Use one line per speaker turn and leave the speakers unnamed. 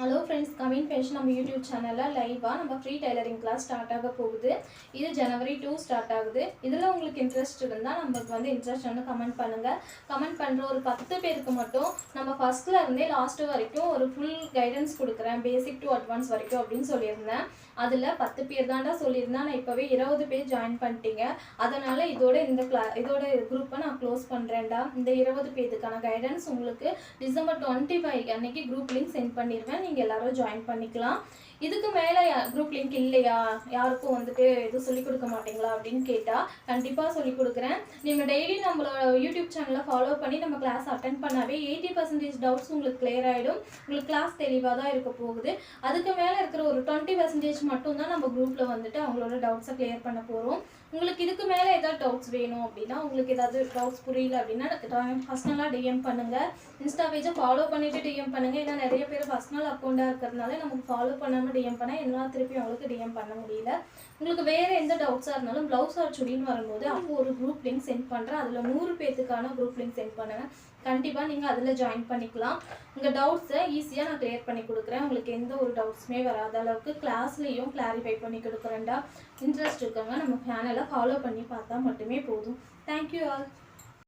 Hello friends, coming fashion நம்ம YouTube சேனலில் லைவாக நம்ம ஃப்ரீ டைலரிங் கிளாஸ் ஸ்டார்ட் ஆக போகுது. இது January 2 ஸ்டார்ட் ஆகுது. இதில் உங்களுக்கு இன்ட்ரெஸ்ட் இருந்தால் நமக்கு இன்ட்ரெஸ்ட் வந்து கமெண்ட் பண்ணுங்கள். கமெண்ட் பண்ணுற ஒரு 10 பேருக்கு மட்டும் நம்ம ஃபஸ்ட்டில் இருந்தே லாஸ்ட்டு வரைக்கும் ஒரு ஃபுல் கைடன்ஸ் கொடுக்குறேன், பேசிக் டு அட்வான்ஸ் வரைக்கும் அப்படின்னு சொல்லியிருந்தேன். அதில் 10 பேர் தாண்டா சொல்லியிருந்தேன். நான் இப்போவே 20 பேர் ஜாயின் பண்ணிட்டீங்க. அதனால் இதோட குரூப்பை நான் க்ளோஸ் பண்ணுறேன்டா. இந்த 20 பேருக்கான கைடன்ஸ் உங்களுக்கு December 25 அன்னைக்கு குரூப் லிங்க் சென்ட் பண்ணிடுவேன். நீங்கள் எல்லாரும் ஜாயின் பண்ணிக்கலாம். இதுக்கு மேலே குரூப் லிங்க் இல்லையா, யாருக்கும் எதுவும் சொல்லிக் கொடுக்க மாட்டீங்களா அப்படின்னு கேட்டால் கண்டிப்பாக சொல்லிக் கொடுக்குறேன். நீங்கள் டெய்லி நம்மளோட யூடியூப் சேனலை ஃபாலோ பண்ணி நம்ம கிளாஸ் அட்டென்ட் பண்ணாவே 80% டவுட்ஸ் உங்களுக்கு கிளியர் ஆகிடும். உங்களுக்கு கிளாஸ் தெளிவாக தான் இருக்க போகுது. அதுக்கு மேலே இருக்கிற ஒரு 20% மட்டும்தான் நம்ம குரூப்பில் அவங்களோட டவுட்ஸை கிளியர் பண்ண போகிறோம். உங்களுக்கு இதுக்கு மேலே ஏதாவது டவுட்ஸ் வேணும் அப்படின்னா, உங்களுக்கு ஏதாவது டவுட்ஸ் புரியல அப்படின்னா பர்சனலாக டிஎம் பண்ணுங்கள். இன்ஸ்டா பேஜை ஃபாலோ பண்ணிவிட்டு டிஎம் பண்ணுங்கள். ஏன்னா நிறைய பேர் பர்சனல் அக்கௌண்ட்டாக இருக்கிறதுனால நமக்கு ஃபாலோ பண்ணாமல் டிஎம் பண்ணால் என்னால் திருப்பி அவங்களுக்கு டிஎம் பண்ண முடியல. உங்களுக்கு வேறு எந்த டவுட்ஸாக இருந்தாலும் ப்ளவுஸ் ஆர் சுடின்னு வரும்போது அப்போ ஒரு குரூப் லிங்க் சென்ட் பண்ணுறேன். அதில் 100 பேத்துக்கான குரூப் லிங்க் சென்ட் பண்ணுங்கள். கண்டிப்பாக நீங்கள் அதில் ஜாயின் பண்ணிக்கலாம். உங்கள் டவுட்ஸை ஈஸியாக நான் கிளியர் பண்ணி கொடுக்குறேன். உங்களுக்கு எந்த ஒரு டவுட்ஸுமே வராத அளவுக்கு கிளாஸ்லேயும் கிளாரிஃபை பண்ணி கொடுக்குறேன்டா. இன்ட்ரெஸ்ட் இருக்கவங்க நம்ம சேனலை ஃபாலோ பண்ணி பார்த்தா மட்டுமே போதும். Thank you all.